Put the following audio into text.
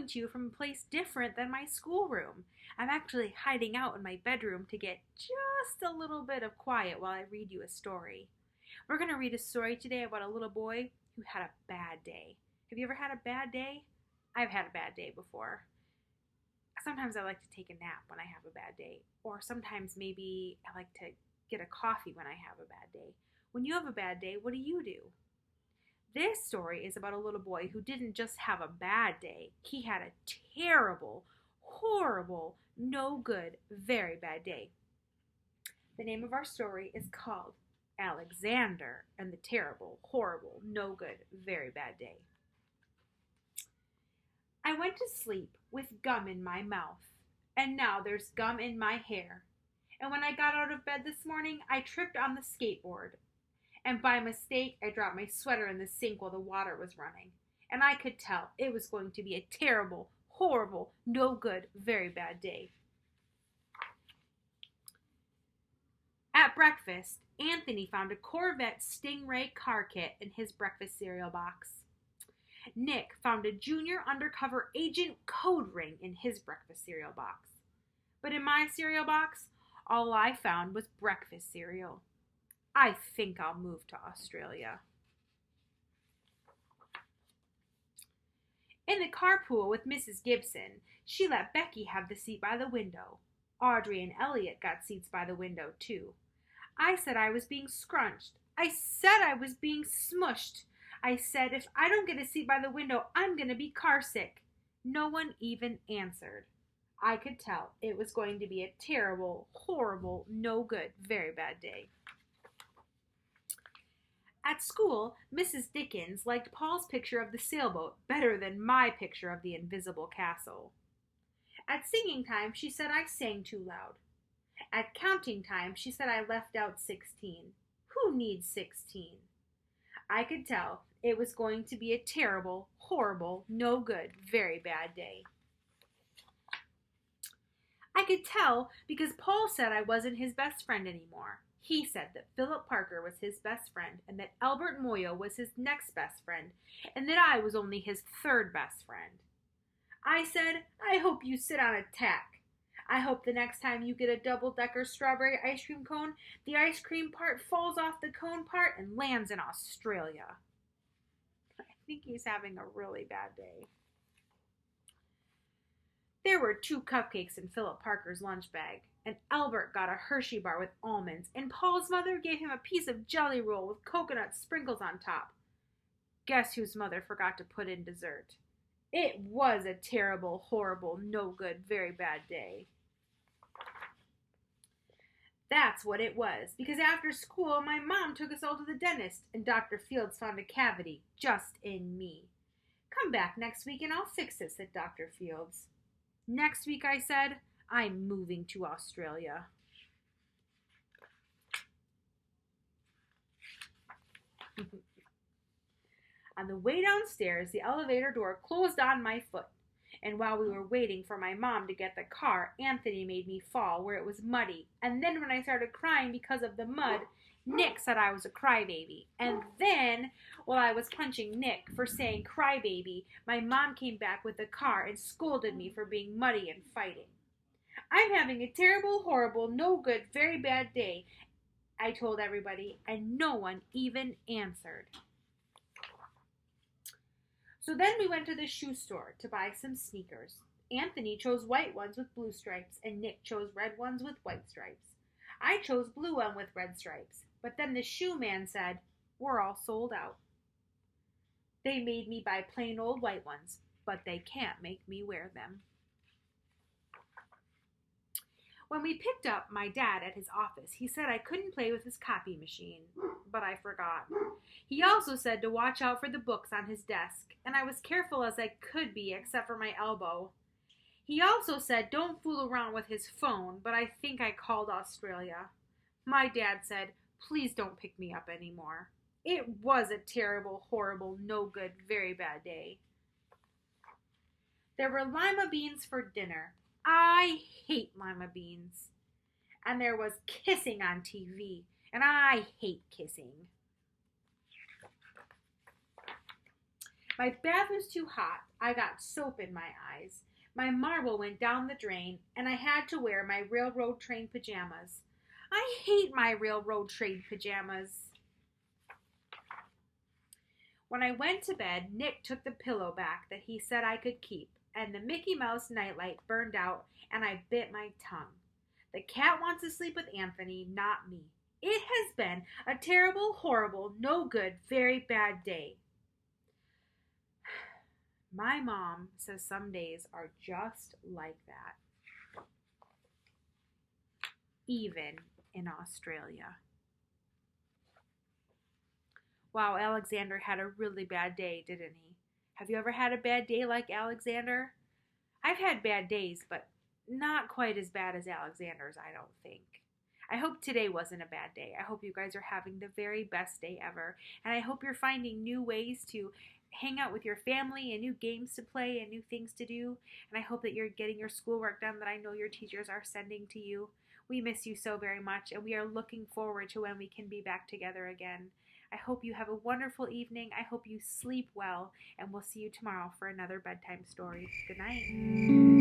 to you from a place different than my schoolroom. I'm actually hiding out in my bedroom to get just a little bit of quiet while I read you a story. We're going to read a story today about a little boy who had a bad day. Have you ever had a bad day? I've had a bad day before. Sometimes I like to take a nap when I have a bad day, or sometimes maybe I like to get a coffee when I have a bad day. When you have a bad day, what do? This story is about a little boy who didn't just have a bad day. He had a terrible, horrible, no good, very bad day. The name of our story is called Alexander and the Terrible, Horrible, No Good, Very Bad Day. I went to sleep with gum in my mouth, and now there's gum in my hair. And when I got out of bed this morning, I tripped on the skateboard. And by mistake, I dropped my sweater in the sink while the water was running. And I could tell it was going to be a terrible, horrible, no good, very bad day. At breakfast, Anthony found a Corvette Stingray car kit in his breakfast cereal box. Nick found a junior undercover agent code ring in his breakfast cereal box. But in my cereal box, all I found was breakfast cereal. I think I'll move to Australia. In the carpool with Mrs. Gibson, she let Becky have the seat by the window. Audrey and Elliot got seats by the window, too. I said I was being scrunched. I said I was being smushed. I said if I don't get a seat by the window, I'm going to be car sick. No one even answered. I could tell it was going to be a terrible, horrible, no good, very bad day. At school, Mrs. Dickens liked Paul's picture of the sailboat better than my picture of the invisible castle. At singing time, she said I sang too loud. At counting time, she said I left out 16. Who needs 16? I could tell it was going to be a terrible, horrible, no good, very bad day. I could tell because Paul said I wasn't his best friend anymore. He said that Philip Parker was his best friend and that Albert Moyo was his next best friend and that I was only his third best friend. I said, I hope you sit on a tack. I hope the next time you get a double-decker strawberry ice cream cone, the ice cream part falls off the cone part and lands in Australia. I think he's having a really bad day. There were 2 cupcakes in Philip Parker's lunch bag, and Albert got a Hershey bar with almonds, and Paul's mother gave him a piece of jelly roll with coconut sprinkles on top. Guess whose mother forgot to put in dessert? It was a terrible, horrible, no good, very bad day. That's what it was, because after school, my mom took us all to the dentist, and Dr. Fields found a cavity just in me. Come back next week and I'll fix it, said Dr. Fields. Next week, I said, I'm moving to Australia. On the way downstairs, the elevator door closed on my foot. And while we were waiting for my mom to get the car, Anthony made me fall where it was muddy. And then when I started crying because of the mud, Nick said I was a crybaby. And then, while I was punching Nick for saying crybaby, my mom came back with the car and scolded me for being muddy and fighting. I'm having a terrible, horrible, no good, very bad day, I told everybody, and no one even answered. So then we went to the shoe store to buy some sneakers. Anthony chose white ones with blue stripes, and Nick chose red ones with white stripes. I chose blue one with red stripes, but then the shoe man said, we're all sold out. They made me buy plain old white ones, but they can't make me wear them. When we picked up my dad at his office, he said I couldn't play with his copy machine, but I forgot. He also said to watch out for the books on his desk, and I was careful as I could be except for my elbow. He also said don't fool around with his phone, but I think I called Australia. My dad said, please don't pick me up anymore. It was a terrible, horrible, no good, very bad day. There were lima beans for dinner. I hate lima beans. And there was kissing on TV, and I hate kissing. My bath was too hot. I got soap in my eyes. My marble went down the drain, and I had to wear my railroad train pajamas. I hate my railroad train pajamas. When I went to bed, Nick took the pillow back that he said I could keep, and the Mickey Mouse nightlight burned out, and I bit my tongue. The cat wants to sleep with Anthony, not me. It has been a terrible, horrible, no good, very bad day. My mom says some days are just like that, even in Australia. Wow, Alexander had a really bad day, didn't he? Have you ever had a bad day like Alexander? I've had bad days, but not quite as bad as Alexander's, I don't think. I hope today wasn't a bad day. I hope you guys are having the very best day ever. And I hope you're finding new ways to hang out with your family and new games to play and new things to do. And I hope that you're getting your schoolwork done that I know your teachers are sending to you. We miss you so very much, and we are looking forward to when we can be back together again. I hope you have a wonderful evening. I hope you sleep well, and we'll see you tomorrow for another bedtime story. Good night.